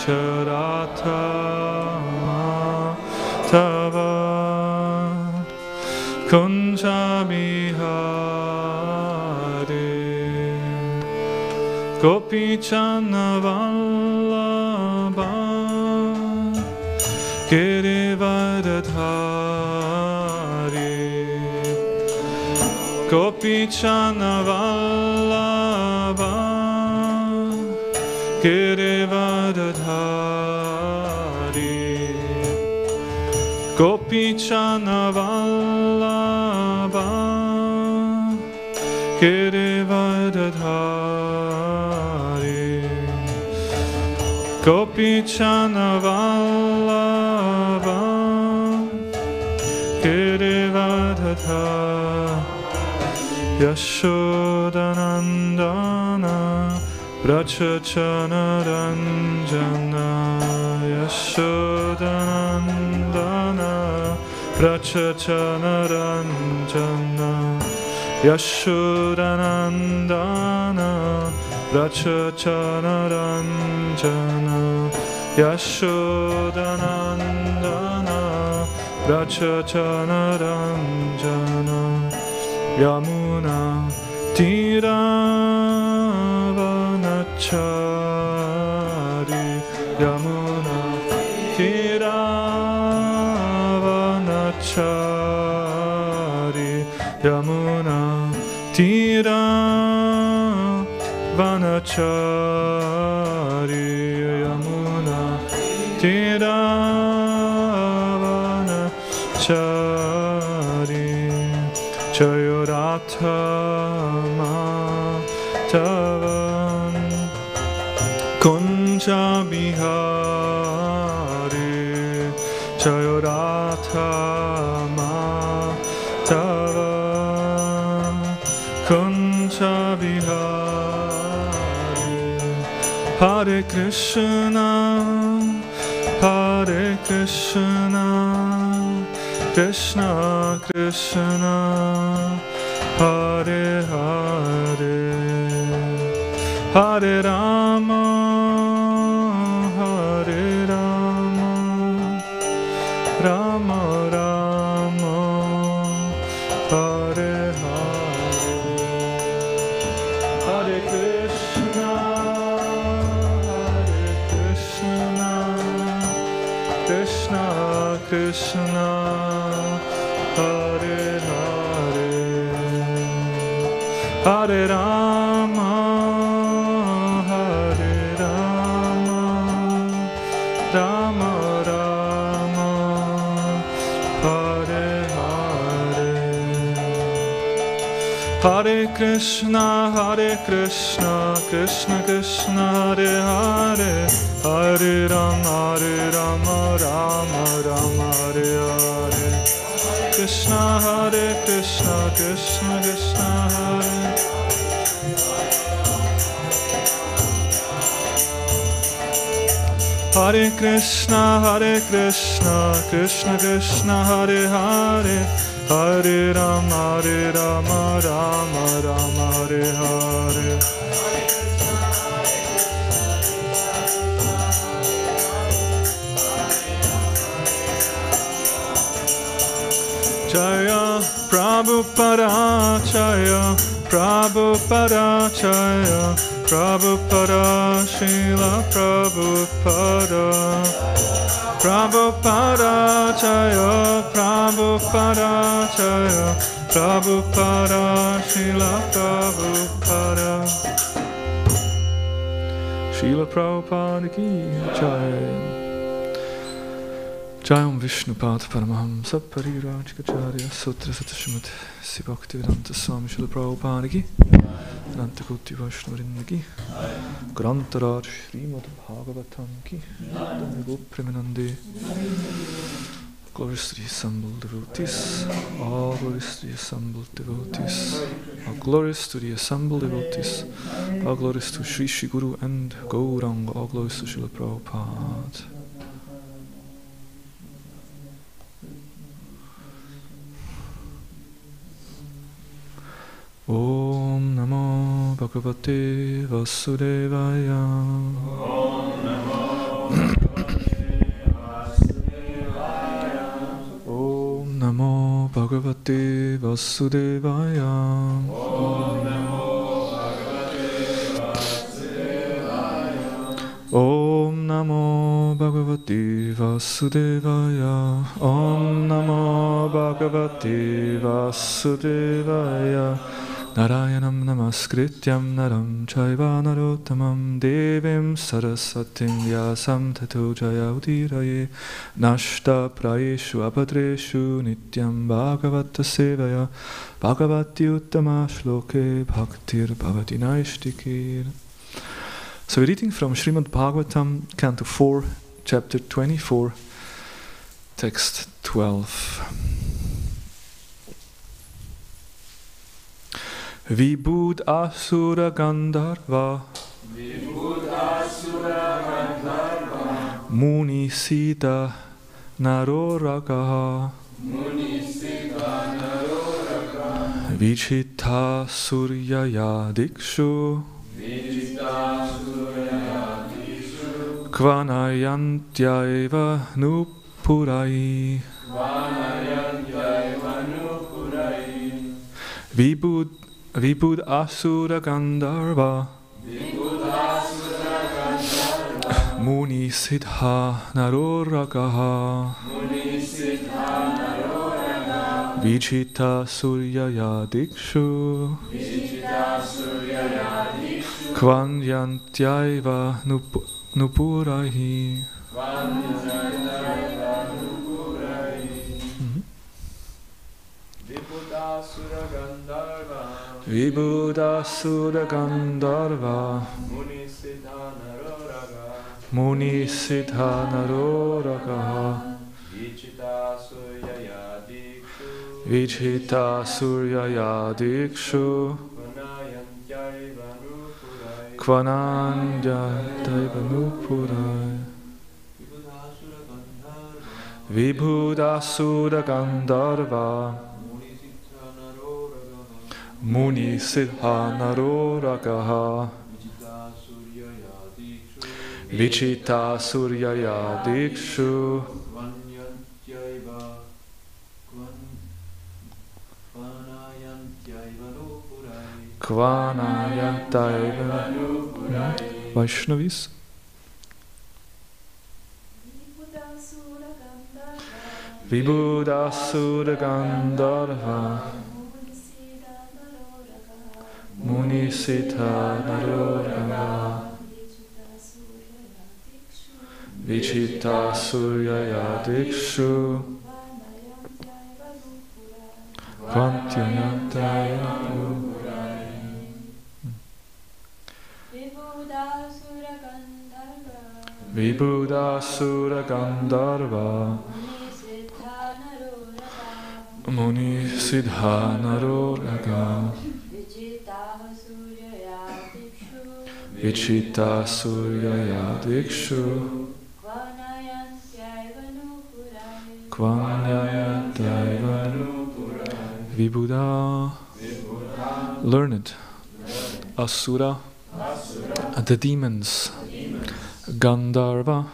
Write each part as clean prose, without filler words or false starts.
Chayoratha Tava Kunja Bihari Gopi Chana Vallabha Girivardhari Gopi Chana Vallabha Girivardhari Gopi Chana Vallabha Girivardhari Gopi Chana Vallabha Girivardhari Yashodanandana Brachachana Ranjana Yashodanandana Brachachana Ranjana Yashodanandana Brachachana Ranjana Yashodanandana Brachachana Ranjana Yamuna Tiravanachari Yamuna Tiravanachari Yamuna Tiravanachari Yamuna Tiravanachari Chayoratha Matavan Kunja Bihari Chayoratha Matavan Kunja Bihari Hare Krishna Hare Krishna Krishna Krishna Hare Hare Hare Rama Hare Rama Rama Rama Hare Hare Hare Krishna Hare Krishna Krishna Krishna Hare Hare Hare Rama Hare Rama Rama Rama Hare Hare Hare Krishna Krishna Krishna Hare Hare Hare Rama Rama Rama Hare Hare Krishna Krishna Krishna Hare Hare Krishna Krishna Krishna Hare Hare Hare Rama Rama Hare Hare Jaya Prabhupada Jaya Prabhupada Jaya Prabhupada Srila Prabhupada Prabhupada Jaya Prabhupada Jaya Prabhupada Srila Prabhupada Srila Prabhupada Ki Jaya Jayam Vishnupad Paramahamsa Parirajkacharya Sutra Satashimat Sivaktivedanta Swami Srila Prabhupada Ki Anantakoti Vaishnavarindra Ki Grantaraj Srimad Bhagavatam Ki Premanande Glorious to the assembled devotees, all glorious to the assembled devotees, all glorious to the assembled devotees, all glorious to Sri Sri Guru and Gauranga, all glorious to Srila Prabhupada. Om Namo Bhagavate Vasudevaya. Om Namo Bhagavate Vasudevaya. Om Namo Bhagavate Vasudevaya. Om Namo Bhagavate Vasudevaya. Narayanam Namaskrityam Naram Chaiva Narottamam Devim Saraswatim Vyasam Tato Jayaudiraya Nashta Prayeshu Abhadreshu Nityam Bhagavata Sevaya Bhagavati Uttama Shloke Bhaktir Bhavati Naishtikir. So we're reading from Srimad Bhagavatam, Canto 4, Chapter 24, Text 12. Vibhud Asura Gandharva Muni Sita Naroragaha Vichita Suryaya Dikshu Kvanayantyaiva Nupurai Vibhud Asura Gandharva Muni Siddha Naroragaha Vichita Suryaya Dikshu Kvanyantyaiva Nupurahi. Vibhudasura Gandharva Muni Siddha Naroragaha Vichita Suryaya Dikshu Kvananyataiva Nupurai. Vibhudasura Gandharva Muni Siddha Naroragaha Vichita Suryaya Dikshu Kvanayantaiva Vaishnavis. Vibhudasura Gandharva Muni Siddha Naroragaha Vichita Suryaya Dikshu Kvantyayantaiva Vibhudasura Gandharva Muni Siddha Naroragaha Vichita Suryaya Dikshu Kvanayantaiva Vibhuda, learned, Asura, the demons, Gandharva,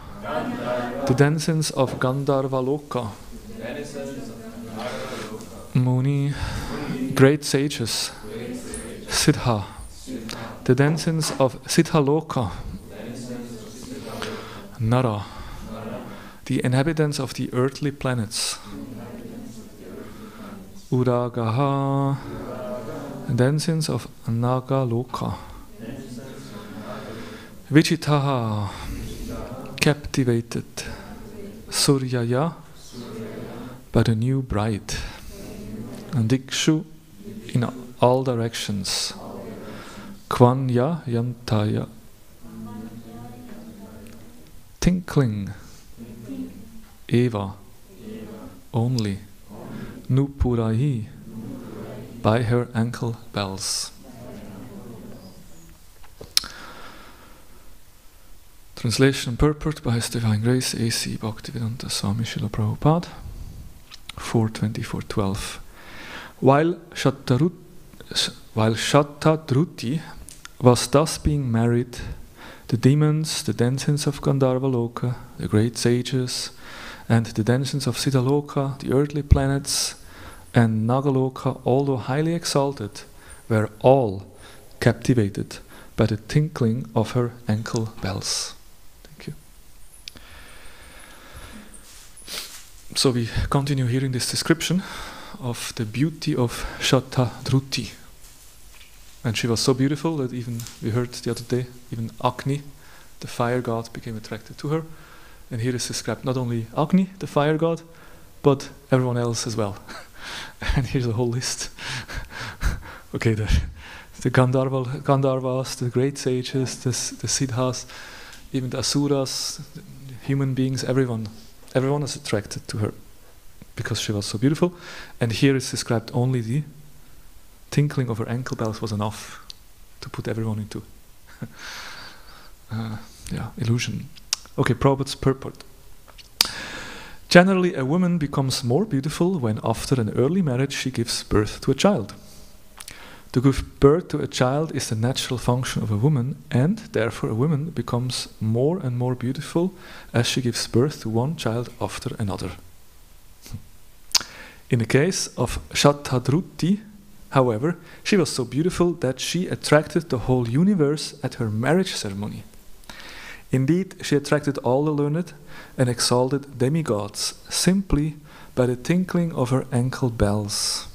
the denizens of Gandharva Loka, Muni, great sages, Siddha, the denizens of Siddha Loka, Nara, the inhabitants of the earthly planets, Uragaha, denizens of Naga Loka, Vichitaha, captivated, Suryaya, by the new bride, and Dikshu, in all directions, Kvanya Yantaya, tinkling, Eva, only, Nupurahi, by her ankle bells. Translation and purport by His Divine Grace A.C. Bhaktivedanta Swami Srila Prabhupada, 4:24:12. While Shatadruti was thus being married, The demons, the denizens of Gandharva Loka, the great sages, and the denizens of Siddhaloka, the earthly planets, and Nagaloka, although highly exalted, were all captivated by the tinkling of her ankle bells. Thank you. So we continue hearing this description of the beauty of Shatadruti. And she was so beautiful that even, we heard the other day, even Agni, the fire god, became attracted to her. And here is described not only Agni, the fire god, but everyone else as well. And here's a whole list. Okay, the Gandharvas, the great sages, the Siddhas, even the Asuras, the human beings, everyone is attracted to her because she was so beautiful. And here is described only the tinkling of her ankle bells was enough to put everyone into illusion. Okay, Prabhupada's purport. Generally, a woman becomes more beautiful when after an early marriage she gives birth to a child. To give birth to a child is the natural function of a woman, and therefore a woman becomes more and more beautiful as she gives birth to one child after another. In the case of Shatadruti, however, she was so beautiful that she attracted the whole universe at her marriage ceremony. Indeed, she attracted all the learned and exalted demigods simply by the tinkling of her ankle bells.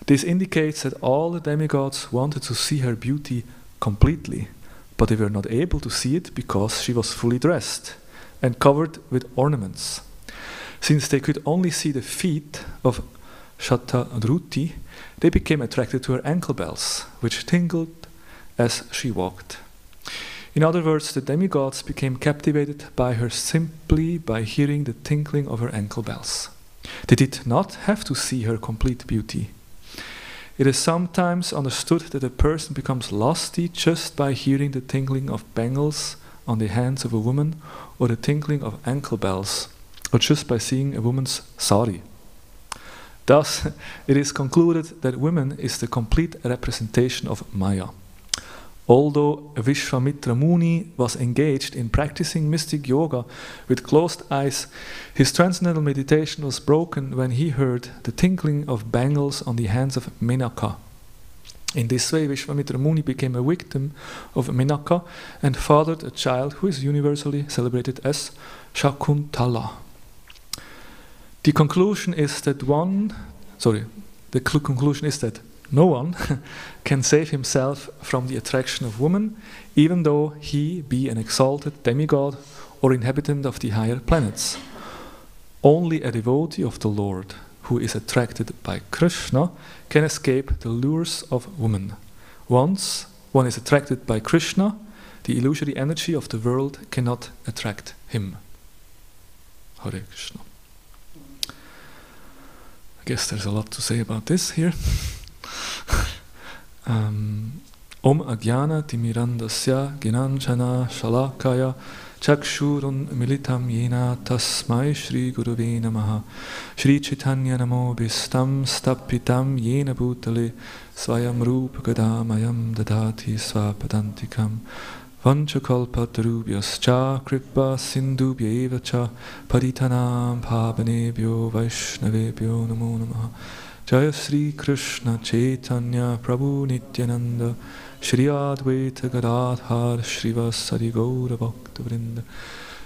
This indicates that all the demigods wanted to see her beauty completely, but they were not able to see it because she was fully dressed and covered with ornaments. Since they could only see the feet of Shatadruti, they became attracted to her ankle bells, which tinkled as she walked. In other words, the demigods became captivated by her simply by hearing the tinkling of her ankle bells. They did not have to see her complete beauty. It is sometimes understood that a person becomes lusty just by hearing the tinkling of bangles on the hands of a woman or the tinkling of ankle bells, or just by seeing a woman's sari. Thus, it is concluded that woman is the complete representation of Maya. Although Vishwamitra Muni was engaged in practicing mystic yoga with closed eyes, his transcendental meditation was broken when he heard the tinkling of bangles on the hands of Menaka. In this way, Vishwamitra Muni became a victim of Menaka and fathered a child who is universally celebrated as Shakuntala. The conclusion is that no one can save himself from the attraction of woman, even though he be an exalted demigod or inhabitant of the higher planets. Only a devotee of the Lord, who is attracted by Krishna, can escape the lures of woman. Once one is attracted by Krishna, the illusory energy of the world cannot attract him. Hare Krishna. I guess there's a lot to say about this here. Om Ajnana Timirandasya Ginanchana Shalakaya Chakshurun Militam Yena Tasmai Shri Gurave Namaha Shri Chaitanya Namo Bistam Stapitam Yena Bhutale Swayam Rupa Gadamayam Dadati Swapadantikam Vanchakalpatarubhyascha Kripa Sindhubhya Evacha Paritanam Pavanebhyo Vaishnavebhyo Namo Namaha Jaya Sri Krishna Chaitanya Prabhu Nityananda Shri Advaita Gadadhar Shrivasadi Gaura Bhakta Vrinda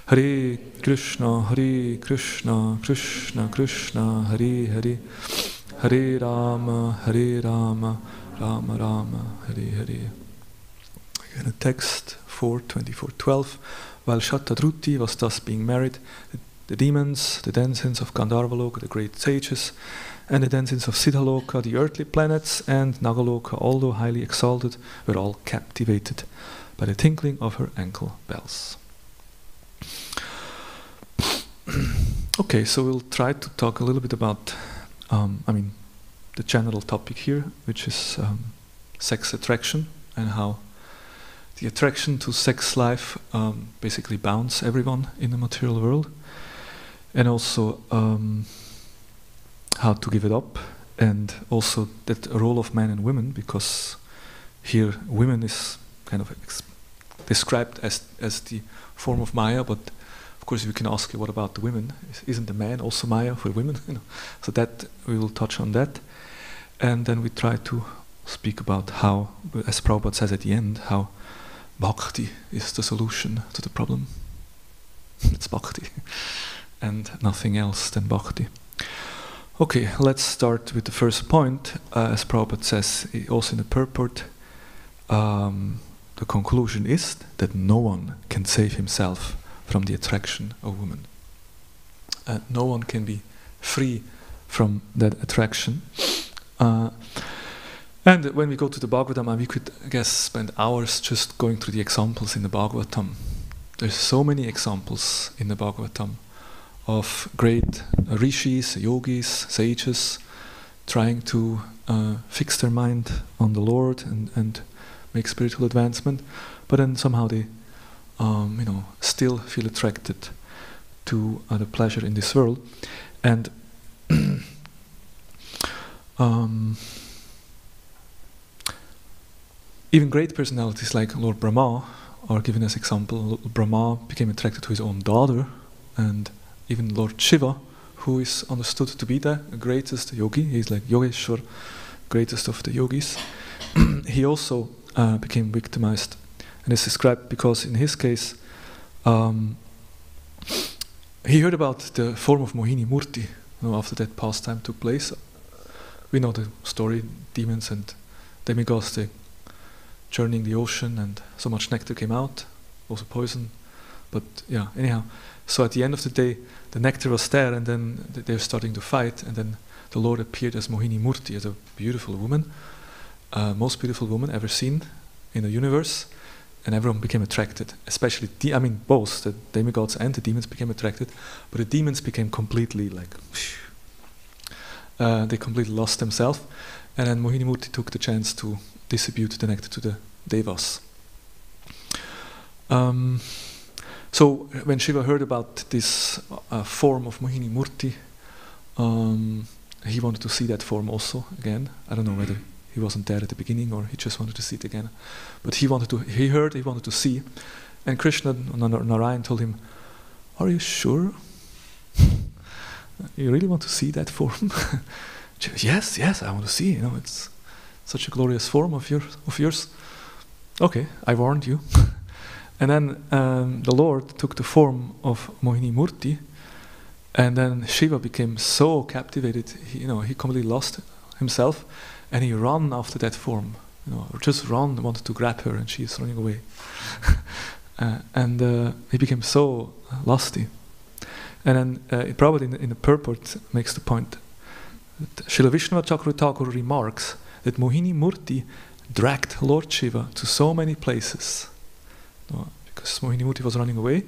Hare Krishna Krishna Krishna Hare Hare Hare Rama Rama Rama Hare Hare. Again, a text 4:24-12. While Shatadruti was thus being married, the demons, the denizens of Gandharvaloka, the great sages, and the denizens of Siddhaloka, the earthly planets, and Nagaloka, although highly exalted, were all captivated by the tinkling of her ankle bells. Okay, so we'll try to talk a little bit about, the general topic here, which is sex attraction, and how the attraction to sex life basically bounds everyone in the material world, and also how to give it up, and also that role of men and women, because here women is kind of described as the form of Maya, but of course we can ask you, what about the women? Isn't the man also Maya for women? So that we will touch on that, and then we try to speak about how, as Prabhupada says at the end, how bhakti is the solution to the problem. It's bhakti, and nothing else than bhakti. Okay, let's start with the first point. As Prabhupada says also in the purport, the conclusion is that no one can save himself from the attraction of women. No one can be free from that attraction. And when we go to the Bhagavatam, we could, I guess, spend hours just going through the examples in the Bhagavatam. There's so many examples in the Bhagavatam of great rishis, yogis, sages, trying to fix their mind on the Lord and make spiritual advancement, but then somehow they still feel attracted to the pleasure in this world. And even great personalities like Lord Brahma are given as example. Brahma became attracted to his own daughter, and even Lord Shiva, who is understood to be the greatest yogi, he's like Yogeshwar, greatest of the yogis, he also became victimized, and is described because in his case he heard about the form of Mohini Murti. After that pastime took place, we know the story, demons and demigods, they churning the ocean, and so much nectar came out, also poison, but yeah, anyhow. So at the end of the day, the nectar was there, and then they're starting to fight, and then the Lord appeared as Mohini Murti, as a beautiful woman, most beautiful woman ever seen in the universe, and everyone became attracted, especially, both the demigods and the demons became attracted, but the demons became completely they completely lost themselves, and then Mohini Murti took the chance to distribute the nectar to the devas. So when Shiva heard about this form of Mohini Murti, he wanted to see that form also again. I don't know whether he wasn't there at the beginning or he just wanted to see it again. But he wanted to see. And Krishna, Narayan, told him, "Are you sure? You really want to see that form?" Yes, I want to see. It's such a glorious form of yours. Okay, I warned you. And then the Lord took the form of Mohini Murti, and then Shiva became so captivated, he completely lost himself, and he ran after that form, just ran, wanted to grab her, and she is running away. And he became so lusty. And then probably in the purport makes the point that Srila Vishnava Chakravarti remarks that Mohini Murti dragged Lord Shiva to so many places. Because Mohini Murti was running away,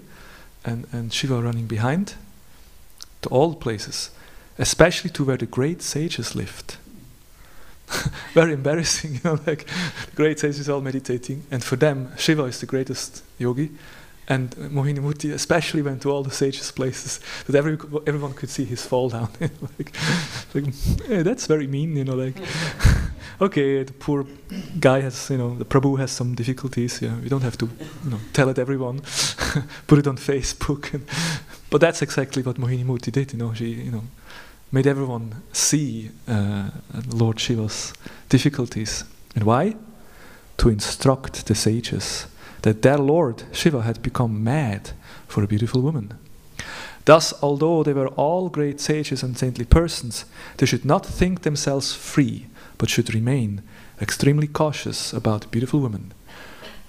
and Shiva running behind, to all places, especially to where the great sages lived. Very embarrassing, the great sages all meditating, and for them Shiva is the greatest yogi, and Mohini Murti especially went to all the sages' places that everyone could see his fall down. Hey, that's very mean, Okay, the poor guy has, the Prabhu has some difficulties. Yeah, we don't have to, tell it everyone, put it on Facebook. But that's exactly what Mohini Murti did. She, made everyone see Lord Shiva's difficulties. And why? To instruct the sages that their Lord Shiva had become mad for a beautiful woman. Thus, although they were all great sages and saintly persons, they should not think themselves free, but should remain extremely cautious about beautiful women.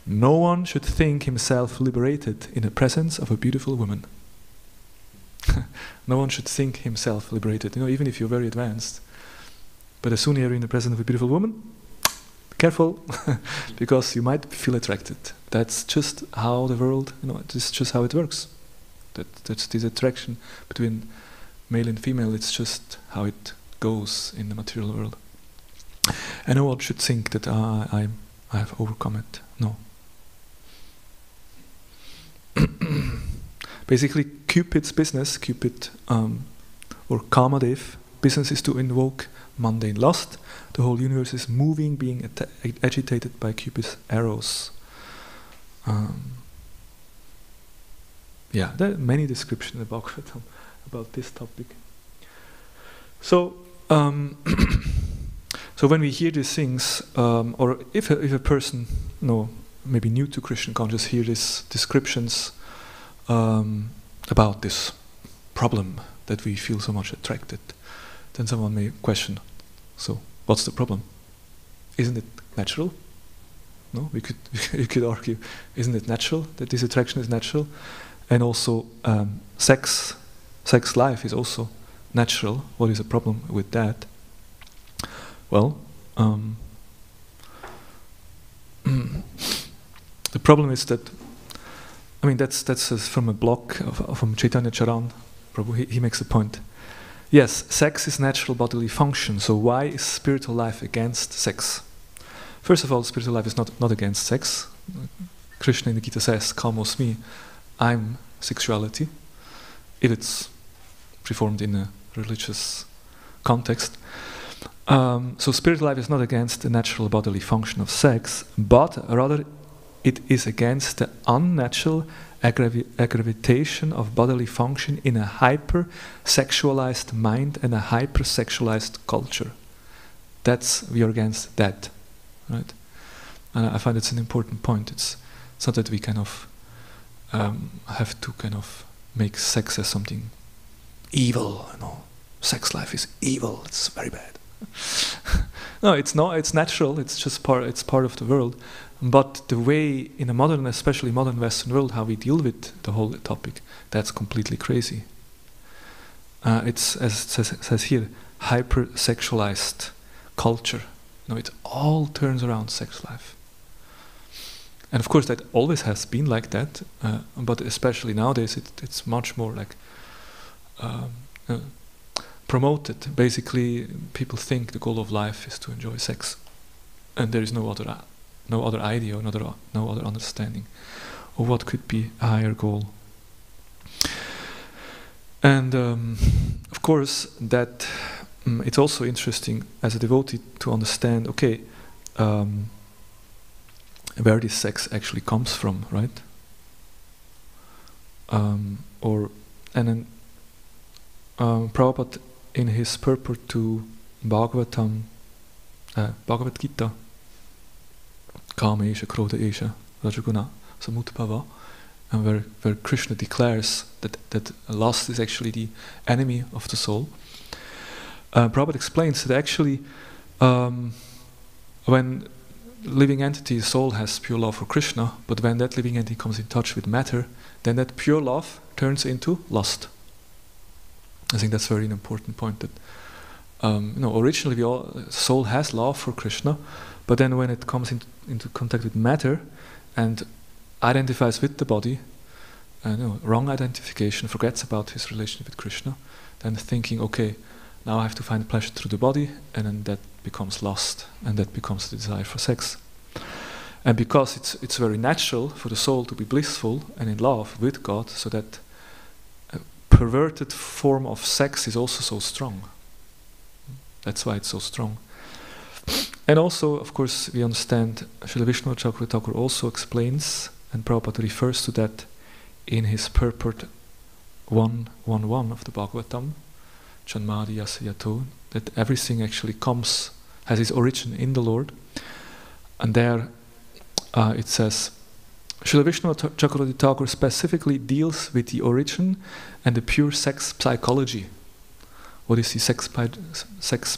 No one should think himself liberated in the presence of a beautiful woman. No one should think himself liberated, even if you're very advanced. But as soon as you're in the presence of a beautiful woman, careful, because you might feel attracted. That's just how the world, it's just how it works. That's this attraction between male and female, it's just how it goes in the material world. And no one should think that I have overcome it. No. Basically, Cupid's business, or Kamadev, business is to invoke mundane lust. The whole universe is moving, being agitated by Cupid's arrows. Yeah, there are many descriptions in the Bhagavatam about this topic. So, so when we hear these things, or if a person, maybe new to Krishna consciousness, hear these descriptions about this problem that we feel so much attracted, then someone may question, so what's the problem? Isn't it natural? No, we could argue, isn't it natural that this attraction is natural? And also sex life is also natural. What is the problem with that? Well, the problem is that, that's from a blog from Chaitanya Charan Prabhu. He makes a point. Yes, sex is natural bodily function, so why is spiritual life against sex? First of all, spiritual life is not against sex. Krishna in the Gita says, Kamosmi, I'm sexuality, if it's performed in a religious context. So spiritual life is not against the natural bodily function of sex, but rather it is against the unnatural aggravation of bodily function in a hyper-sexualized mind and a hyper-sexualized culture. We are against that, right? And I find it's an important point. It's not that we kind of have to kind of make sex as something evil. Sex life is evil. It's very bad. No, it's not. It's natural. It's just It's part of the world. But the way in a modern, especially modern Western world, how we deal with the whole topic, that's completely crazy. It's, as it says here, hyper-sexualized culture. It all turns around sex life. And of course that always has been like that, but especially nowadays it's much more like promoted. Basically, people think the goal of life is to enjoy sex, and there is no other idea, or no other understanding of what could be a higher goal. And of course that it's also interesting as a devotee to understand, okay, where this sex actually comes from, right? Prabhupada in his purport to Bhagavatam, Bhagavad Gita, Kama Esha, Krodha Esha, Rajaguna, Samutbhava, and where Krishna declares that lust is actually the enemy of the soul. Prabhupada explains that actually when living entity, soul, has pure love for Krishna, but when that living entity comes in touch with matter, then that pure love turns into lust. I think that's very important point, that originally soul has love for Krishna, but then when it comes into contact with matter and identifies with the body, wrong identification, forgets about his relationship with Krishna, then thinking, okay, now I have to find pleasure through the body, and then that becomes lust, and that becomes the desire for sex. And because it's very natural for the soul to be blissful and in love with God, so that perverted form of sex is also so strong. That's why it's so strong. And also, of course, we understand Srila Vishnu Thakur also explains, and Prabhupada refers to that in his purport 1.1.1 of the Bhagavatam, Janmadi Yasya Yato, that everything actually has its origin in the Lord. And there it says, Srila Vishnu Thakur specifically deals with the origin and the pure sex psychology. What is the sex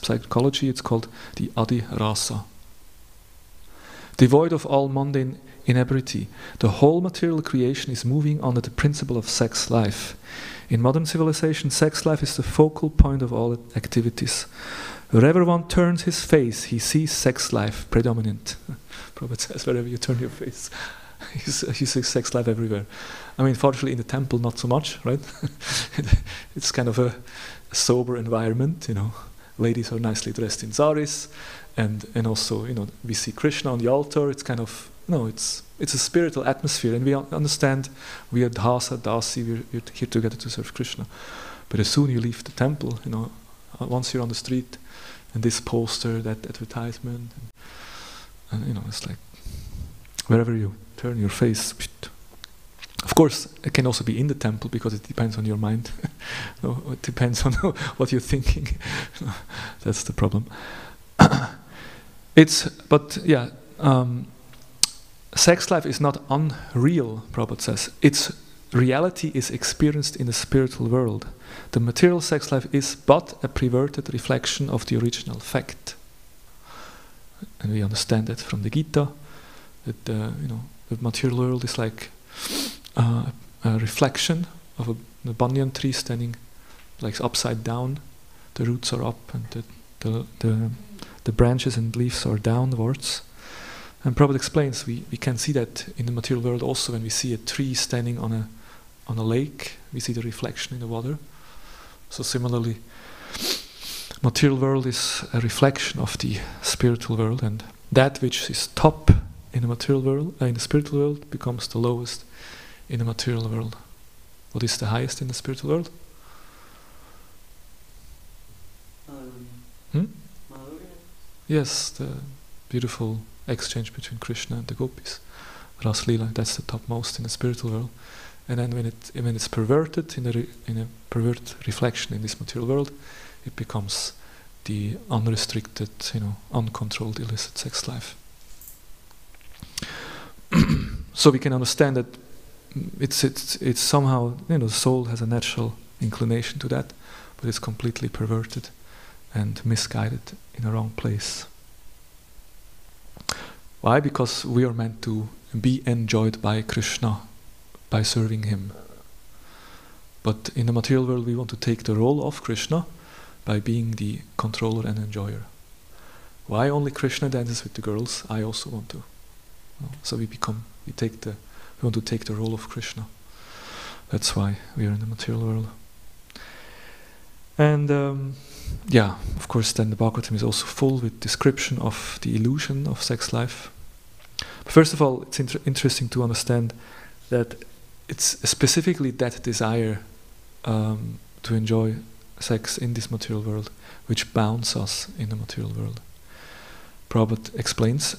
psychology? It's called the Adi Rasa. Devoid of all mundane inebriety, the whole material creation is moving under the principle of sex life. In modern civilization, sex life is the focal point of all activities. Wherever one turns his face, he sees sex life predominant. Prabhupada says, wherever you turn your face, you see sex life everywhere. Fortunately in the temple not so much, right? It's kind of a sober environment, Ladies are nicely dressed in saris, and also, we see Krishna on the altar. It's kind of, it's a spiritual atmosphere, and we understand we are Dasa, Dasi, we're here together to serve Krishna. But as soon as you leave the temple, once you're on the street, and this poster, that advertisement, and it's like, wherever you turn your face. Of course, it can also be in the temple because it depends on your mind. No, it depends on what you're thinking. That's the problem. Sex life is not unreal, Prabhupada says. Its reality is experienced in the spiritual world. The material sex life is but a perverted reflection of the original fact. And we understand that from the Gita, that the material world is like a reflection of a banyan tree standing like upside down. The roots are up and the branches and leaves are downwards. And Prabhupada explains we can see that in the material world also when we see a tree standing on a lake, we see the reflection in the water. So similarly, material world is a reflection of the spiritual world, and that which is top in the material world, in the spiritual world, becomes the lowest in the material world. What is the highest in the spiritual world? Yes, the beautiful exchange between Krishna and the gopis. Ras Leela, that's the topmost in the spiritual world. And then when it's perverted in a perverted reflection in this material world, it becomes the unrestricted, uncontrolled illicit sex life. So we can understand that it's somehow, the soul has a natural inclination to that, but it's completely perverted and misguided in a wrong place. Why? Because we are meant to be enjoyed by Krishna, by serving him. But in the material world we want to take the role of Krishna by being the controller and enjoyer. Why only Krishna dances with the girls? I also want to. So we want to take the role of Krishna. That's why we are in the material world. And of course then the Bhagavatam is also full with description of the illusion of sex life. But first of all, it's interesting to understand that it's specifically that desire to enjoy sex in this material world which bounds us in the material world. Prabhupada explains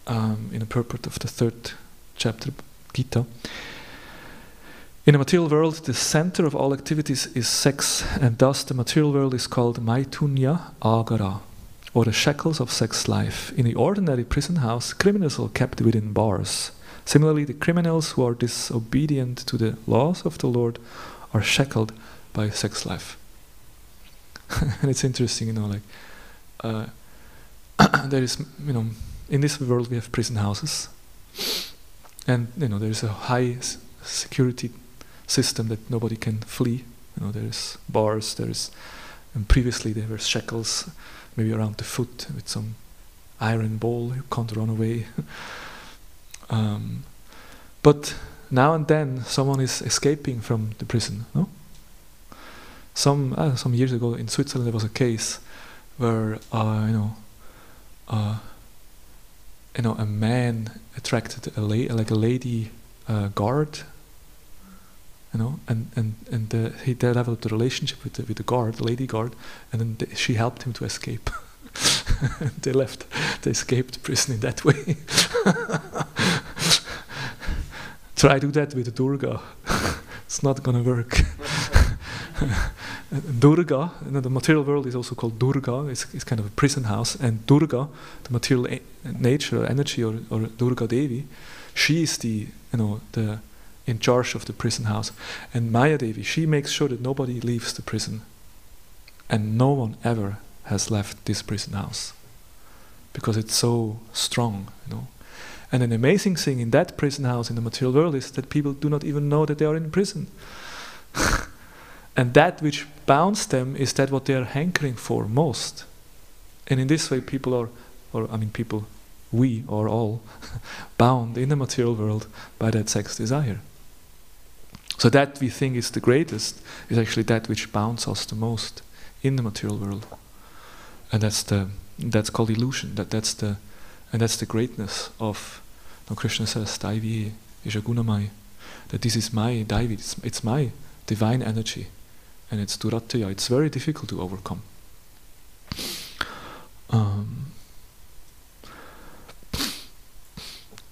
in the purport of the 3rd chapter Gita, in the material world the center of all activities is sex, and thus the material world is called Maitunya Agara, or the shackles of sex life. In the ordinary prison house, criminals are kept within bars. Similarly, the criminals who are disobedient to the laws of the Lord are shackled by sex life. And it's interesting, there is, in this world we have prison houses, and there is a high security system that nobody can flee. There is bars, and previously there were shackles, maybe around the foot with some iron ball. You can't run away. But now and then someone is escaping from the prison. No? Some years ago in Switzerland there was a case where a man attracted a lady guard, and he developed a relationship with the guard, the lady guard, and then she helped him to escape. They escaped prison in that way. Try to do that with Durga. It's not gonna work. Durga, the material world is also called Durga. It's kind of a prison house, and Durga, the material nature or energy, or Durga Devi, she is the in charge of the prison house. And Maya Devi, she makes sure that nobody leaves the prison, and no one ever has left this prison house because it's so strong. And an amazing thing in that prison house in the material world is that people do not even know that they are in prison. And that which bounds them is that what they are hankering for most. And in this way we are all bound in the material world by that sex desire. So that we think is the greatest is actually that which bounds us the most in the material world. And that's called illusion. That's the greatness of, Krishna says, Daivi Ishagunamai, that this is my Daivi, it's my divine energy, and it's Duratya, it's very difficult to overcome.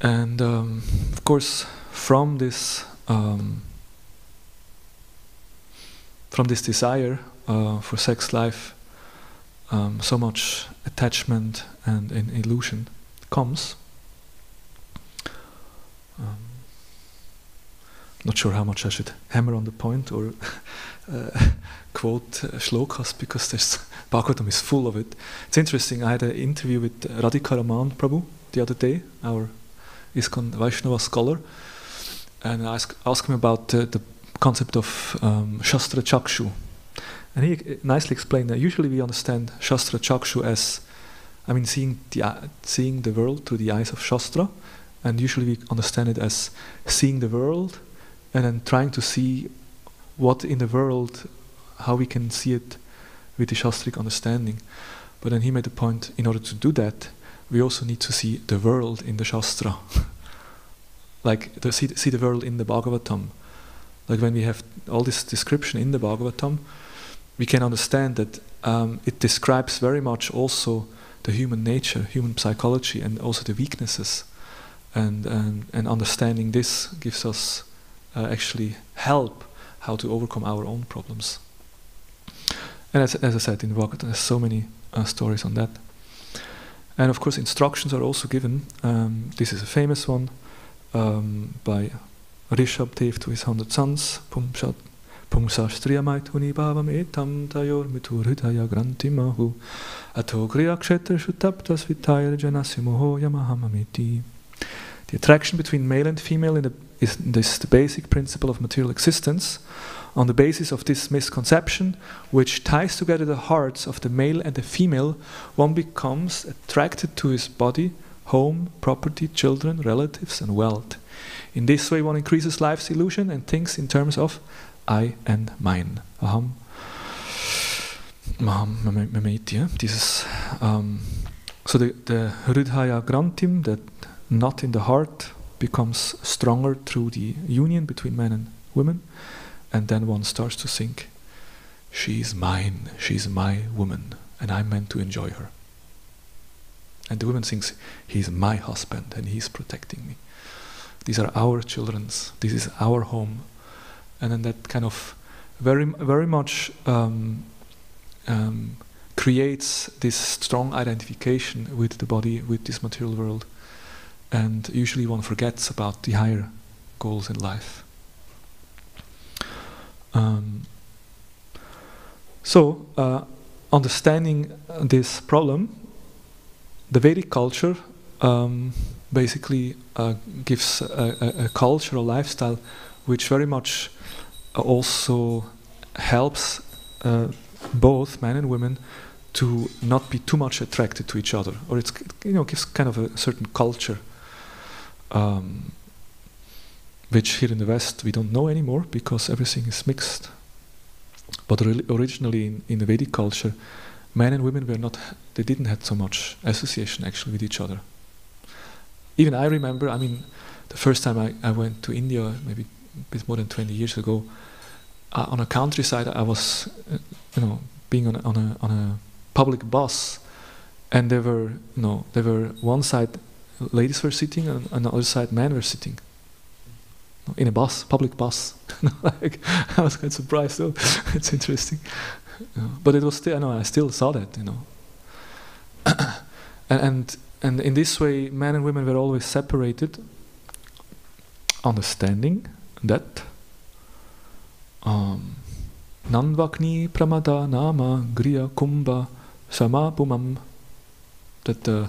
And of course, from this desire for sex life, so much attachment and illusion comes. Not sure how much I should hammer on the point or quote shlokas, because Bhagavatam is full of it. It's interesting, I had an interview with Radhika Raman Prabhu the other day, our ISKCON Vaishnava scholar, and I asked him about the concept of Shastra Chakshu. And he nicely explained that usually we understand Shastra Chakshu as, seeing the world through the eyes of Shastra, and usually we understand it as seeing the world and then trying to see what in the world, how we can see it with the Shastric understanding. But then he made the point, in order to do that, we also need to see the world in the Shastra. Like, see the world in the Bhagavatam. Like, when we have all this description in the Bhagavatam, we can understand that it describes very much also the human nature, human psychology, and also the weaknesses. And understanding this gives us actually help how to overcome our own problems. And as I said, in Bhagavatam, there's so many stories on that. And of course, instructions are also given. This is a famous one by Rishabdev to his 100 sons. Pumsastriyamai tuni bhavam etam tayor mitur hridaya grantimahu ato kriyakshetra shutaptas vitayar janasimoho yamahamamiti. The attraction between male and female is the basic principle of material existence. On the basis of this misconception, which ties together the hearts of the male and the female, one becomes attracted to his body, home, property, children, relatives, and wealth. In this way, one increases life's illusion and thinks in terms of I and mine. Aham, maham, mameti. So the hridaya grantim, that knot in the heart, becomes stronger through the union between men and women, and then one starts to think, she's mine, she's my woman, and I'm meant to enjoy her. And the woman thinks, he's my husband and he's protecting me. These are our children's, this is our home. And then that kind of very, very much creates this strong identification with the body, with this material world. And usually one forgets about the higher goals in life. Understanding this problem, the Vedic culture basically gives a cultural lifestyle which very much also helps both men and women to not be too much attracted to each other, or it's gives kind of a certain culture, which here in the West we don't know anymore because everything is mixed. But originally in the Vedic culture, men and women they didn't have so much association actually with each other. Even I remember, the first time I went to India, maybe a bit more than 20 years ago, on a countryside, I was, being on a public bus, and there were one side ladies were sitting, and on the other side men were sitting. In a bus, public bus. I was quite surprised. So it's interesting, but it was still. I still saw that. And in this way, men and women were always separated. Understanding that Nanvakni Pramada Nama Griya Kumbha Samapumam, that the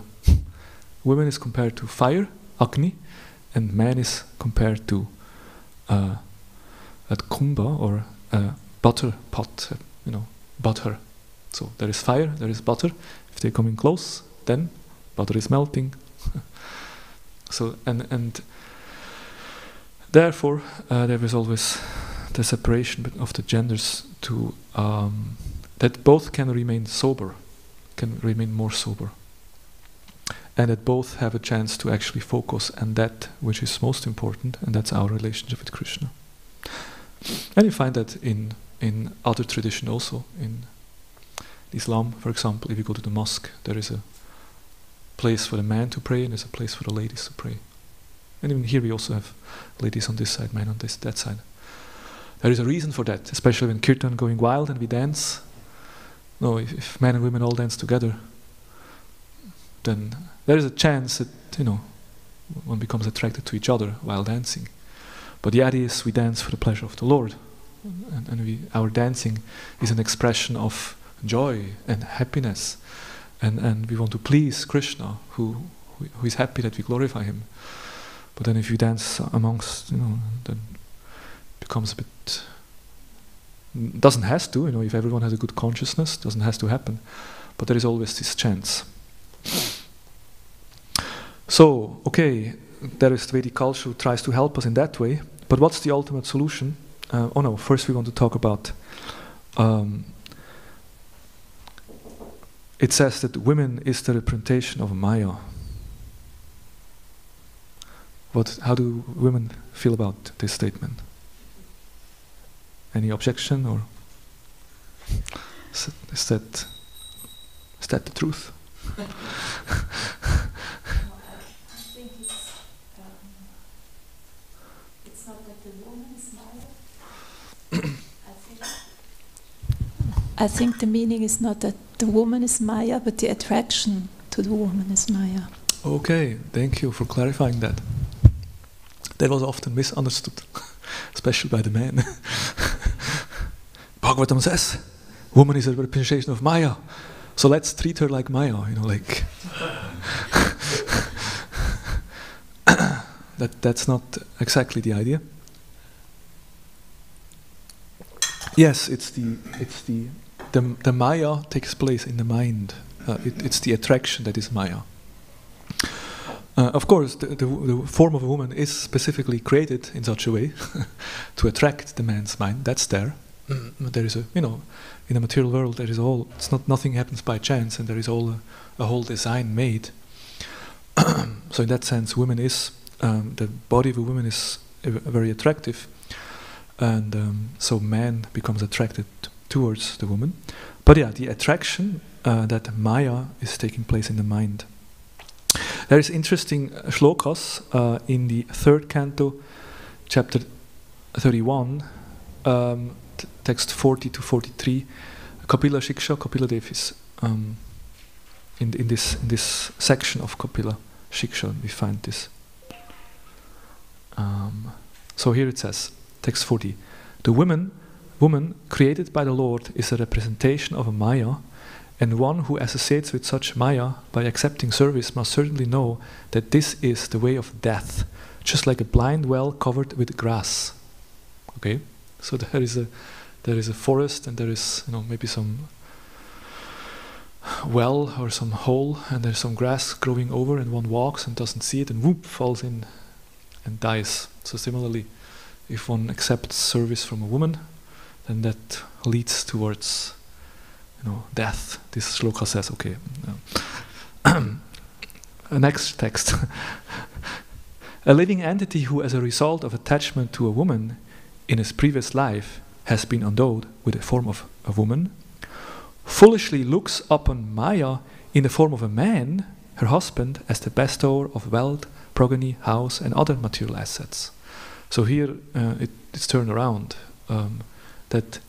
women is compared to fire, Agni, and man is compared to at kumbha, or butter pot, butter. So there is fire, there is butter. If they come in close, then butter is melting. So and therefore there is always the separation of the genders to that both can remain sober, can remain more sober, and that both have a chance to actually focus on that which is most important, and that's our relationship with Krishna. And you find that in other tradition also. In Islam, for example, if you go to the mosque, there is a place for the man to pray and there's a place for the ladies to pray. And even here we also have ladies on this side, men on that side. There is a reason for that, especially when kirtan going wild and we dance. No, if men and women all dance together, then there is a chance that, one becomes attracted to each other while dancing. But the idea is we dance for the pleasure of the Lord. And our dancing is an expression of joy and happiness. And we want to please Krishna, who is happy that we glorify him. But then if you dance amongst, then it becomes a bit... Doesn't have to, if everyone has a good consciousness, doesn't have to happen. But there is always this chance. So, okay, there is the Vedic culture who tries to help us in that way. But what's the ultimate solution? First we want to talk about... it says that women is the representation of Maya. How do women feel about this statement? Any objection, or is that the truth? I think it's not that the woman is Maya. I think the meaning is not that the woman is Maya, but the attraction to the woman is Maya. Okay, thank you for clarifying that. That was often misunderstood, especially by the men. Bhagavatam says, woman is a representation of Maya, so let's treat her like Maya, like... That's not exactly the idea. Yes, it's the Maya takes place in the mind. It's the attraction that is Maya. Of course, the form of a woman is specifically created in such a way to attract the man's mind. That's there. There is in the material world, there is nothing happens by chance, and there is a whole design made. So in that sense, woman is the body of a woman is very attractive, and so man becomes attracted towards the woman. But yeah, the attraction that Maya is taking place in the mind. There is interesting shlokas in the 3rd canto, chapter 31, text 40 to 43. Kapila Shiksha, Kapila Dev is in this section of Kapila Shiksha we find this. So here it says, text 40, the woman created by the Lord is a representation of a Maya, and one who associates with such Maya by accepting service must certainly know that this is the way of death, just like a blind well covered with grass. Okay, so there is a forest, and there is maybe some well or some hole, and there's some grass growing over, and one walks and doesn't see it, and whoop, falls in and dies. So similarly, if one accepts service from a woman, then that leads towards death. This shloka says, okay. Next text. A living entity who, as a result of attachment to a woman in his previous life, has been endowed with the form of a woman, foolishly looks upon Maya in the form of a man, her husband, as the bestower of wealth, progeny, house, and other material assets. So here it's turned around, that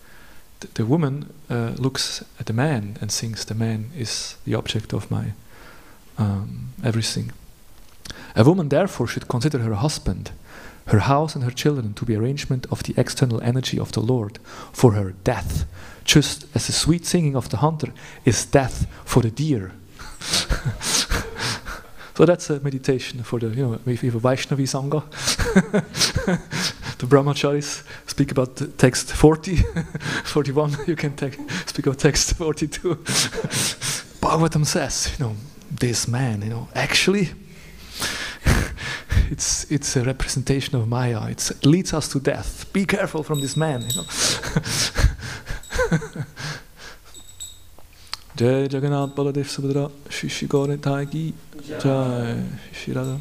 the woman looks at the man and thinks the man is the object of my everything. A woman therefore should consider her husband, her house and her children to be arrangement of the external energy of the Lord for her death, just as the sweet singing of the hunter is death for the deer. So that's a meditation for the, if you have a Vaishnavi Sangha, the Brahmacharis speak about text 40, 41, you can speak of text 42. Bhagavatam says, this man, actually, it's a representation of Maya. It leads us to death. Be careful from this man, Jai Jagannath Baladev Subhadra Shishi Gaure Thai Ki Jai Shirada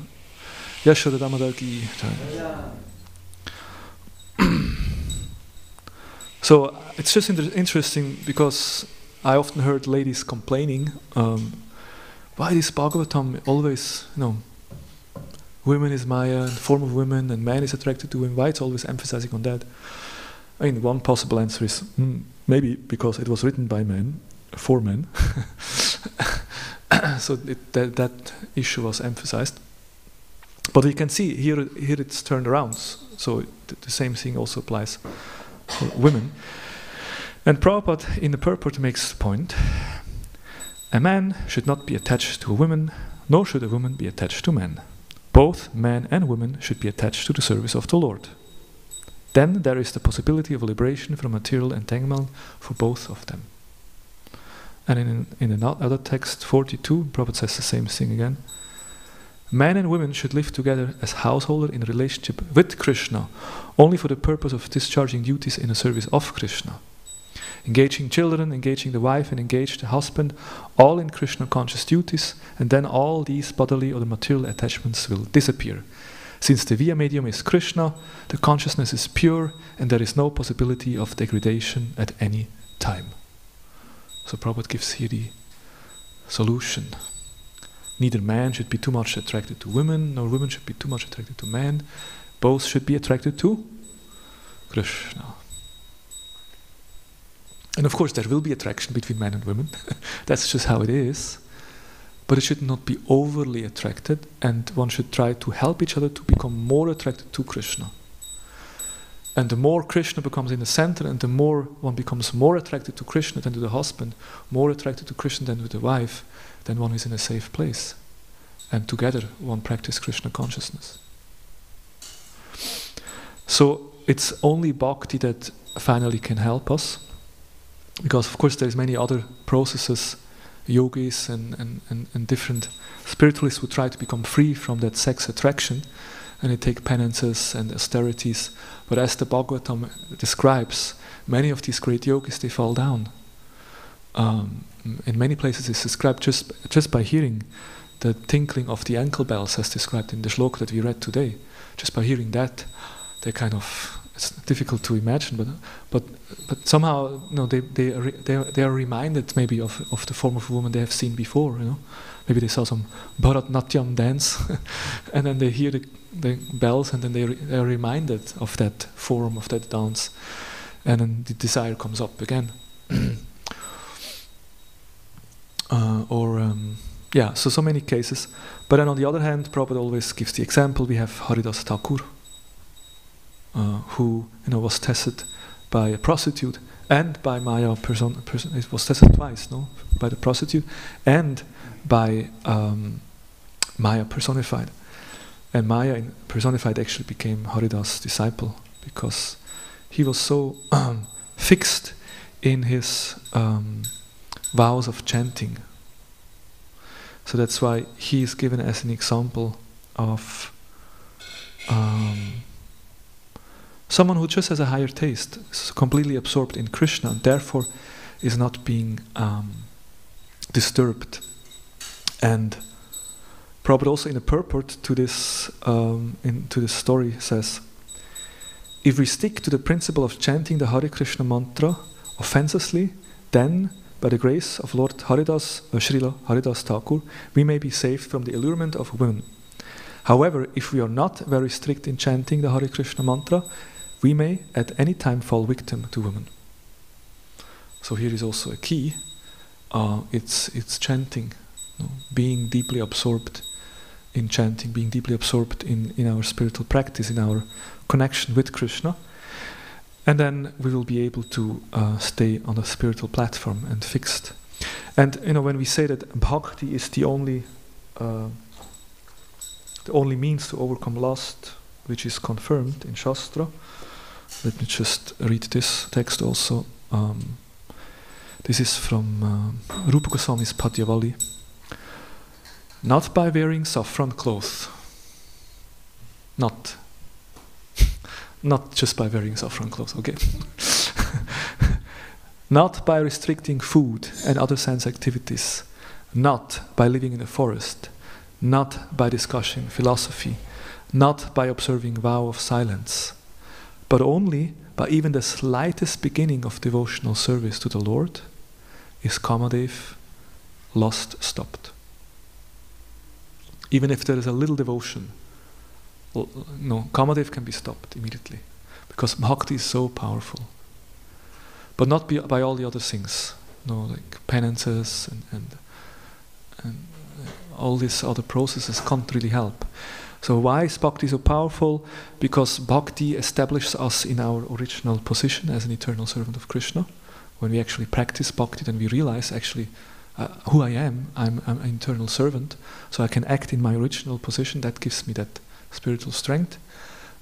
Yashoda Damodar Ki Jai. So it's just interesting because I often heard ladies complaining, why this Bhagavatam always, women is Maya, and the form of women, and man is attracted to women. Why it's always emphasizing on that? I mean, one possible answer is maybe because it was written by men, for men. So that issue was emphasized. But we can see here it's turned around. So the same thing also applies for women. And Prabhupada in the purport makes the point: a man should not be attached to a woman, nor should a woman be attached to man. Both men and women should be attached to the service of the Lord. Then there is the possibility of liberation from material entanglement for both of them. And in another text, 42, Prabhupada says the same thing again. Men and women should live together as householders in a relationship with Krishna, only for the purpose of discharging duties in the service of Krishna. Engaging children, engaging the wife, and engage the husband, all in Krishna conscious duties, and then all these bodily or the material attachments will disappear. Since the via medium is Krishna, the consciousness is pure, and there is no possibility of degradation at any time. So Prabhupada gives here the solution. Neither man should be too much attracted to women, nor women should be too much attracted to men. Both should be attracted to Krishna. And of course there will be attraction between men and women. That's just how it is. But it should not be overly attracted, and one should try to help each other to become more attracted to Krishna. And the more Krishna becomes in the center, and the more one becomes more attracted to Krishna than to the husband, more attracted to Krishna than to the wife, then one is in a safe place. And together one practices Krishna consciousness. So it's only bhakti that finally can help us. Because of course there's many other processes, yogis and different spiritualists who try to become free from that sex attraction, and they take penances and austerities. But as the Bhagavatam describes, many of these great yogis, they fall down. In many places it's described just by hearing the tinkling of the ankle bells, as described in the shloka that we read today. Just by hearing that, they kind of, it's difficult to imagine, but somehow, you know, they are reminded maybe of the form of a woman they have seen before. You know, maybe they saw some Bharatnatyam dance, and then they hear the bells, and then they are reminded of that form, of that dance, and then the desire comes up again. So many cases. But then on the other hand, Prabhupada always gives the example. We have Haridas Thakur, who was tested by a prostitute and by Maya it was tested twice, no? By the prostitute and by Maya personified. And Maya personified actually became Haridas' disciple, because he was so fixed in his vows of chanting. So that's why he is given as an example of someone who just has a higher taste, is completely absorbed in Krishna, and therefore is not being disturbed. And Prabhupada also in a purport to this story says, if we stick to the principle of chanting the Hare Krishna mantra offensively, then by the grace of Lord Haridas, Srila Haridas Thakur, we may be saved from the allurement of women. However, if we are not very strict in chanting the Hare Krishna mantra, we may at any time fall victim to women. So here is also a key. It's chanting, being deeply absorbed in chanting, being deeply absorbed in our spiritual practice, in our connection with Krishna. And then we will be able to stay on a spiritual platform and fixed. And when we say that bhakti is the only means to overcome lust, which is confirmed in Shastra. Let me just read this text also. This is from Rupa Goswami's Padyavali. Not by wearing saffron clothes. Not just by wearing saffron clothes, okay. Not by restricting food and other sense activities. Not by living in a forest. Not by discussing philosophy. Not by observing vow of silence. But only by even the slightest beginning of devotional service to the Lord is Kamadev, lust stopped. Even if there is a little devotion, no, Kamadev can be stopped immediately, because bhakti is so powerful. But not by all the other things, like penances and all these other processes can't really help. So why is bhakti so powerful? Because bhakti establishes us in our original position as an eternal servant of Krishna. When we actually practice bhakti, then we realize actually who I am. I'm an eternal servant, so I can act in my original position. That gives me that spiritual strength.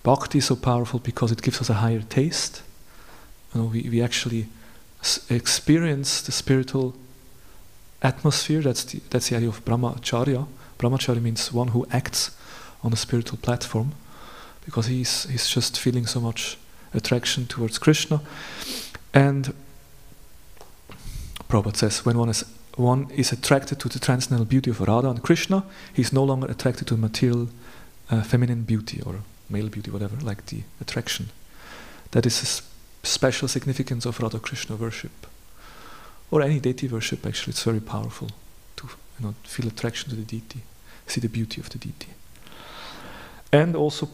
Bhakti is so powerful because it gives us a higher taste. We actually experience the spiritual atmosphere. That's the idea of brahmacharya. Brahmacharya means one who acts on a spiritual platform, because he's just feeling so much attraction towards Krishna. And Prabhupada says, when one is attracted to the transcendental beauty of Radha and Krishna, he's no longer attracted to material feminine beauty or male beauty, whatever, like the attraction. That is a special significance of Radha Krishna worship, or any deity worship. Actually, it's very powerful to feel attraction to the deity, see the beauty of the deity. And also,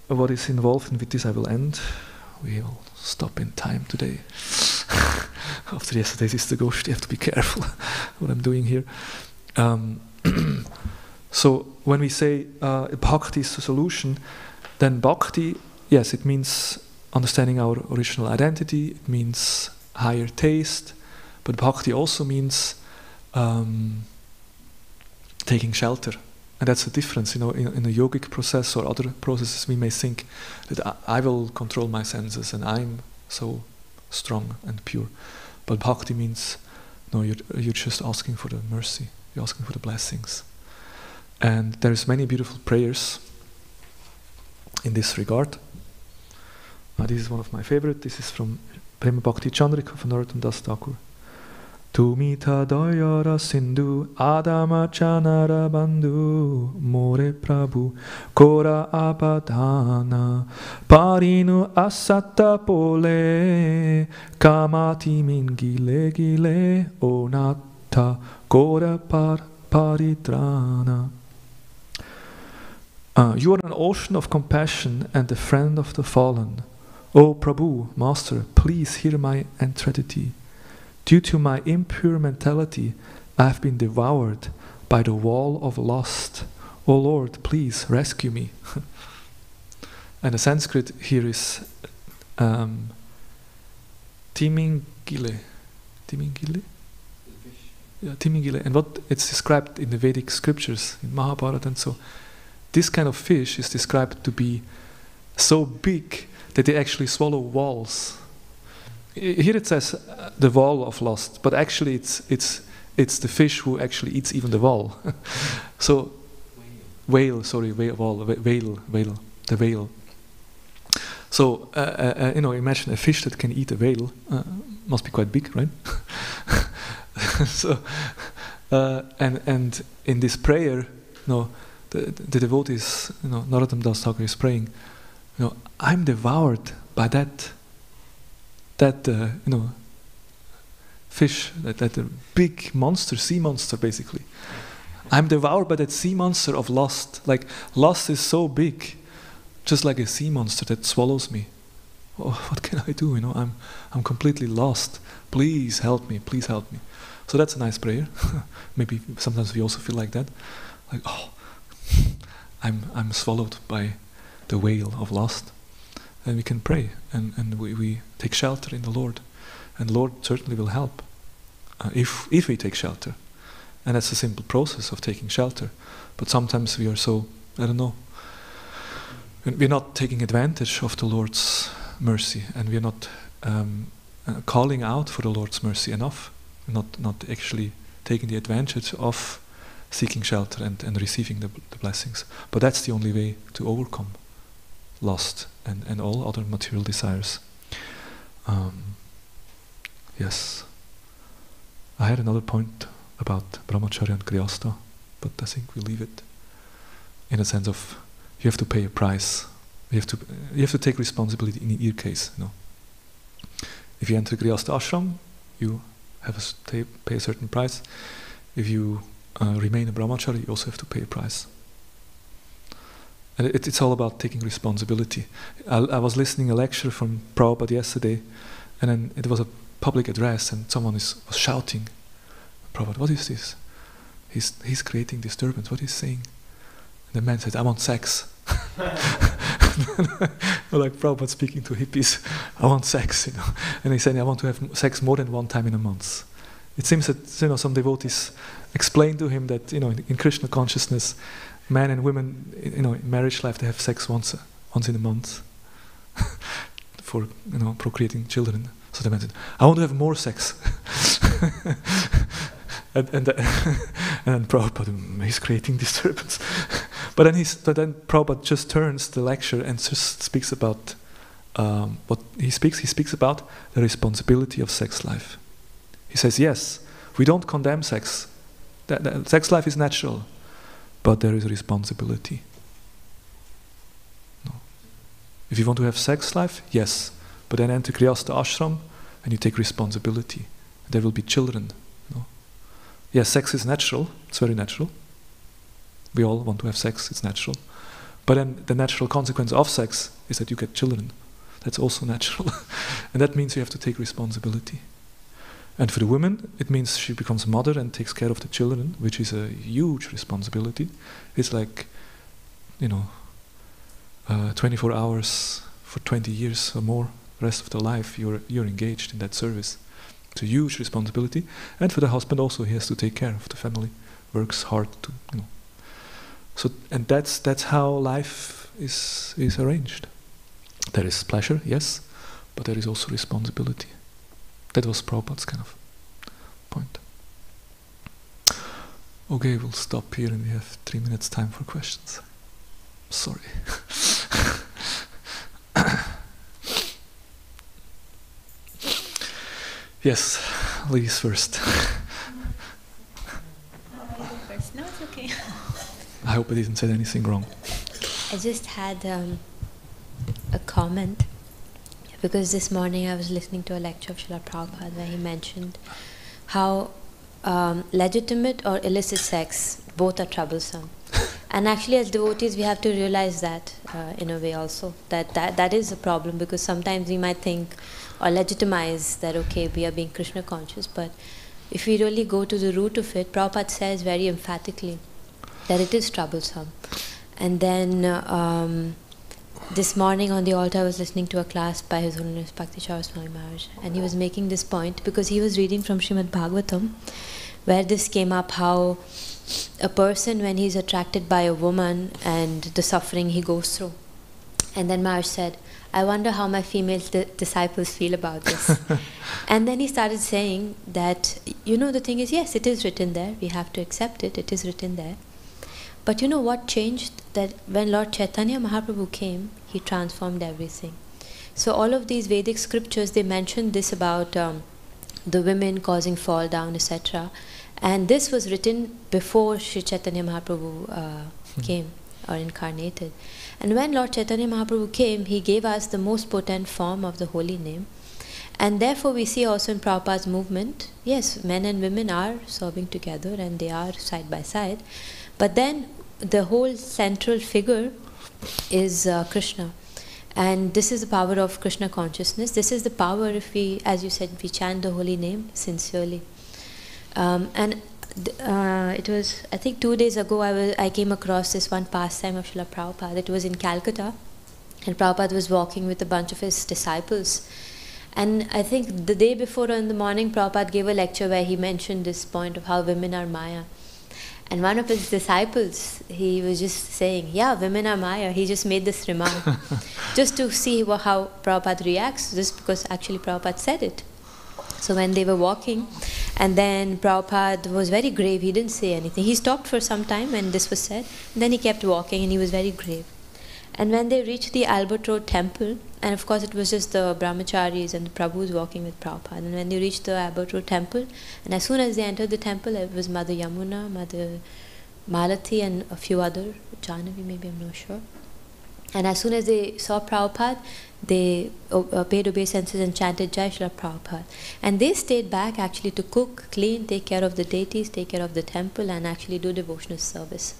what is involved, and with this I will end. We will stop in time today. After yesterday's Istagoshti, I have to be careful what I'm doing here. So when we say bhakti is the solution, then bhakti, yes, it means understanding our original identity, it means higher taste, but bhakti also means taking shelter. And that's the difference, in a yogic process or other processes. We may think that I will control my senses and I'm so strong and pure. But bhakti means, no, you're just asking for the mercy, you're asking for the blessings. And there's many beautiful prayers in this regard. This is one of my favorite. This is from Prema Bhakti Chandrika from Narottam Das Thakur. Tumita dayara sindhu adama chanara bandhu more prabhu kora abadana parinu asata pole kamati min gile gile onata kora paritrana. You are an ocean of compassion and a friend of the fallen. O Prabhu, Master, please hear my entreaty. Due to my impure mentality, I have been devoured by the wall of lust. O Lord, please rescue me. And the Sanskrit here is timingile. Timingile? Yeah, timingile. And what it's described in the Vedic scriptures, in Mahabharata and so, this kind of fish is described to be so big that they actually swallow walls. Here it says the wall of lust, but actually it's the fish who actually eats even the wall. So whale, the whale. So imagine a fish that can eat a whale. Must be quite big, right? So and in this prayer, the devotees, Narottam Das Thakur is praying, I'm devoured by that fish, that big monster, sea monster, basically. I'm devoured by that sea monster of lust. Like, lust is so big, just like a sea monster that swallows me. Oh, what can I do? I'm completely lost. Please help me. Please help me. So that's a nice prayer. Maybe sometimes we also feel like that. Like, oh, I'm swallowed by the whale of lust. And we can pray, and we take shelter in the Lord. And the Lord certainly will help if we take shelter. And that's a simple process of taking shelter. But sometimes we are so, I don't know, we're not taking advantage of the Lord's mercy, and we're not calling out for the Lord's mercy enough, not actually taking the advantage of seeking shelter and receiving the blessings. But that's the only way to overcome lust and all other material desires. Yes. I had another point about brahmacharya and grihastha, but I think we leave it in a sense of you have to pay a price. You have to take responsibility in your case. If you enter grihastha ashram, you have to pay a certain price. If you remain a brahmacharya, you also have to pay a price. And it's all about taking responsibility. I was listening a lecture from Prabhupada yesterday, and then it was a public address, and someone was shouting, Prabhupada, what is this? He's creating disturbance. What is he saying? And the man said, I want sex. Like Prabhupada speaking to hippies, I want sex, And he said, I want to have sex more than one time in a month. It seems that some devotees explain to him that in Krishna consciousness, men and women, in marriage life, they have sex once in a month for procreating children. So the man said, I want to have more sex. and then Prabhupada, he's creating disturbance. But then Prabhupada just turns the lecture and just speaks about what he speaks. He speaks about the responsibility of sex life. He says, yes, we don't condemn sex. That sex life is natural, but there is a responsibility. No. If you want to have sex life, yes, but then enter Grihastha ashram and you take responsibility. There will be children. No. Yes, sex is natural. It's very natural. We all want to have sex. It's natural. But then the natural consequence of sex is that you get children. That's also natural. And that means you have to take responsibility. And for the woman, it means she becomes a mother and takes care of the children, which is a huge responsibility. It's like, 24 hours for 20 years or more, the rest of the life you're engaged in that service. It's a huge responsibility. And for the husband also, he has to take care of the family, works hard to, So, and that's how life is arranged. There is pleasure, yes, but there is also responsibility. That was Prabhupada's kind of point. Okay, we'll stop here and we have 3 minutes time for questions. Sorry. Yes, ladies first. No, it's okay. I hope I didn't say anything wrong. I just had a comment. Because this morning I was listening to a lecture of Srila Prabhupada where he mentioned how legitimate or illicit sex, both are troublesome. And actually as devotees we have to realize that in a way also, that is a problem, because sometimes we might think or legitimize that okay, we are being Krishna conscious, but if we really go to the root of it, Prabhupada says very emphatically that it is troublesome. And then this morning on the altar I was listening to a class by His Holiness Bhakti Chara Swami Maharaj, and he was making this point because he was reading from Srimad Bhagavatam where this came up, how a person when he's attracted by a woman and the suffering he goes through, and then Maharaj said, I wonder how my female disciples feel about this. And then he started saying that, the thing is, yes, it is written there, we have to accept it, it is written there. But you know what changed? That when Lord Chaitanya Mahaprabhu came, he transformed everything. So all of these Vedic scriptures, they mentioned this about the women causing fall down, etc. And this was written before Sri Chaitanya Mahaprabhu came or incarnated. And when Lord Chaitanya Mahaprabhu came, he gave us the most potent form of the holy name. And therefore we see also in Prabhupada's movement, yes, men and women are serving together and they are side by side. But then the whole central figure is Krishna. And this is the power of Krishna consciousness. This is the power if we, as you said, we chant the holy name sincerely. It was, I think 2 days ago, I came across this one pastime of Srila Prabhupada. It was in Calcutta. And Prabhupada was walking with a bunch of his disciples. And I think the day before in the morning, Prabhupada gave a lecture where he mentioned this point of how women are Maya. And one of his disciples, he was just saying, yeah, women are Maya. He just made this remark just to see how Prabhupada reacts to this, because actually Prabhupada said it. So when they were walking, and then Prabhupada was very grave, he didn't say anything. He stopped for some time when this was said, and then he kept walking and he was very grave. And when they reached the Albert Road temple, and of course it was just the brahmacharis and the prabhus walking with Prabhupada, and when they reached the Albert Road temple, and as soon as they entered the temple, it was Mother Yamuna, Mother Malati and a few other, Jahnavi maybe, I'm not sure. And as soon as they saw Prabhupada, they paid obeisances and chanted Jai Srila Prabhupada. And they stayed back actually to cook, clean, take care of the deities, take care of the temple, and actually do devotional service.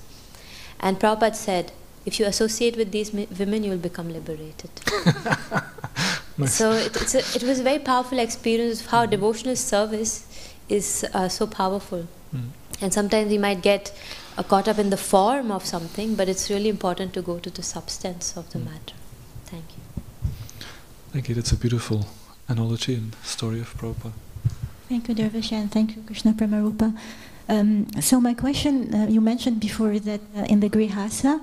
And Prabhupada said, if you associate with these women, you will become liberated. Nice. So it was a very powerful experience of how devotional service is so powerful. And sometimes we might get caught up in the form of something, but it's really important to go to the substance of the matter. Thank you. Thank you. That's a beautiful analogy and story of Prabhupada. Thank you, Dervish, and thank you, Krishna Premarupa. So my question, you mentioned before that in the grihasa,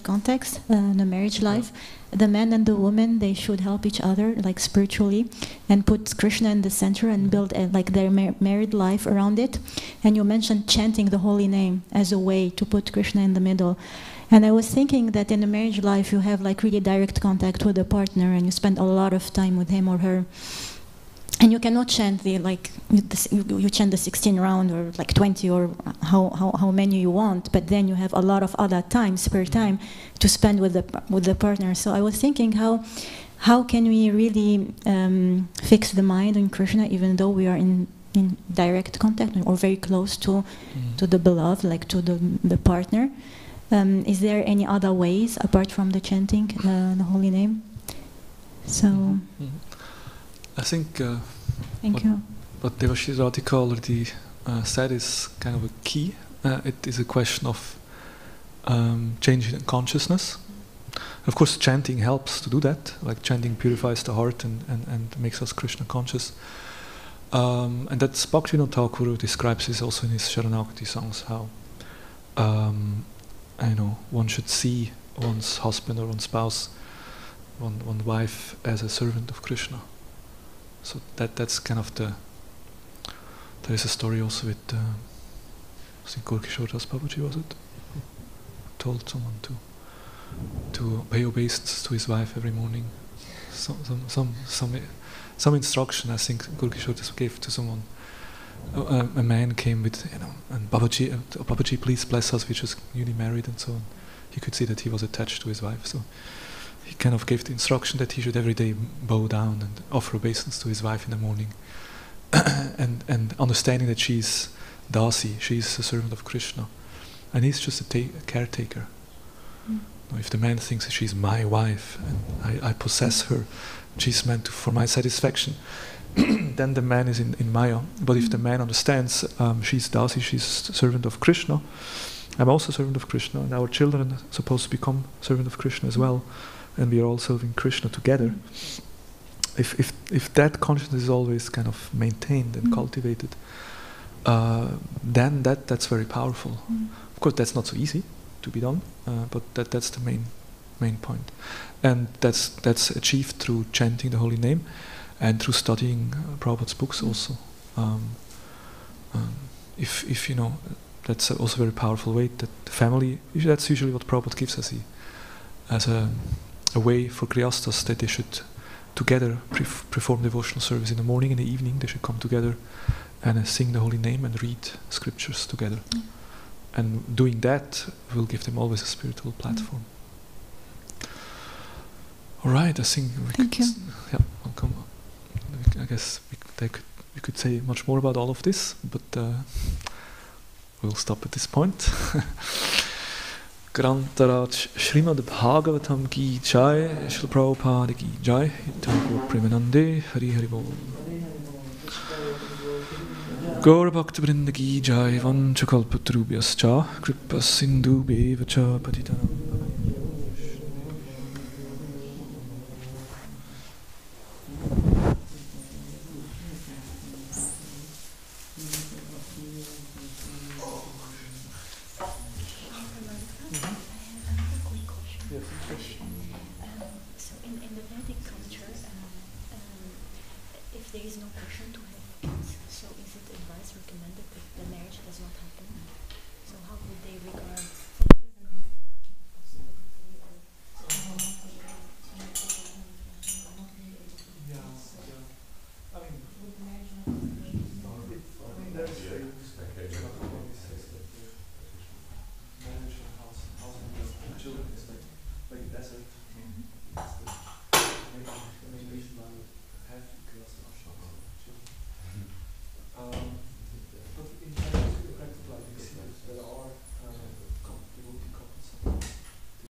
context, in the marriage life, the man and the woman, they should help each other, spiritually, and put Krishna in the center and build their married life around it. And you mentioned chanting the holy name as a way to put Krishna in the middle. And I was thinking that in the marriage life, you have really direct contact with the partner, and you spend a lot of time with him or her. And you cannot chant you chant the 16 round or 20 or how many you want, but then you have a lot of other time, spare time, to spend with the partner. So I was thinking, how can we really fix the mind on Krishna, even though we are in direct contact or very close to the beloved, to the partner? Is there any other ways apart from the chanting the holy name? So. I think what Devashri Radhika already said is kind of a key. It is a question of changing consciousness. Of course, chanting helps to do that. Chanting purifies the heart and makes us Krishna conscious. And that's Bhaktivinoda Thakur describes this also in his Sharanagati songs, how one should see one's husband or one's spouse, one wife, as a servant of Krishna. So that's kind of there is a story also with, I think Gaura Das Babaji, was it? Who told someone to pay obeisance to his wife every morning. Some instruction, I think Gaura Das gave to someone. A man came with, and Babaji, please bless us, we just newly married and so on. He could see that he was attached to his wife, so he kind of gave the instruction that he should every day bow down and offer obeisance to his wife in the morning, and understanding that she's Dasi, she's a servant of Krishna, and he's just a caretaker. If the man thinks that she's my wife and I possess her, she's meant for my satisfaction, then the man is in Maya. But if the man understands she's Dasi, she's servant of Krishna, I'm also servant of Krishna, and our children are supposed to become servant of Krishna as well, and we are all serving Krishna together. If that consciousness is always kind of maintained and cultivated, then that's very powerful. Of course, that's not so easy to be done, but that's the main point, and that's achieved through chanting the holy name and through studying Prabhupada's books also. If you know, that's also a very powerful way that the family. That's usually what Prabhupada gives as a way for Grihasthas, that they should together perform devotional service in the morning and the evening. They should come together and sing the holy name and read scriptures together. And doing that will give them always a spiritual platform. All right, I think Thank you. Yeah, welcome. I guess we could say much more about all of this, but we'll stop at this point. Grantaraj Srimad Bhagavatam ki jai, Srila Prabhupada ki jai, Thakur Premanande, Hari Hari Bol. Gaura Bhakta Vrinda ki jai, Vanchakalpatrubhyascha, Kripa Sindhu Bevacha Patitanam. So in the Vedic culture, if there is no person to have kids, so is it advised, recommended that the marriage does not happen? So how would they regard? Children is like a desert.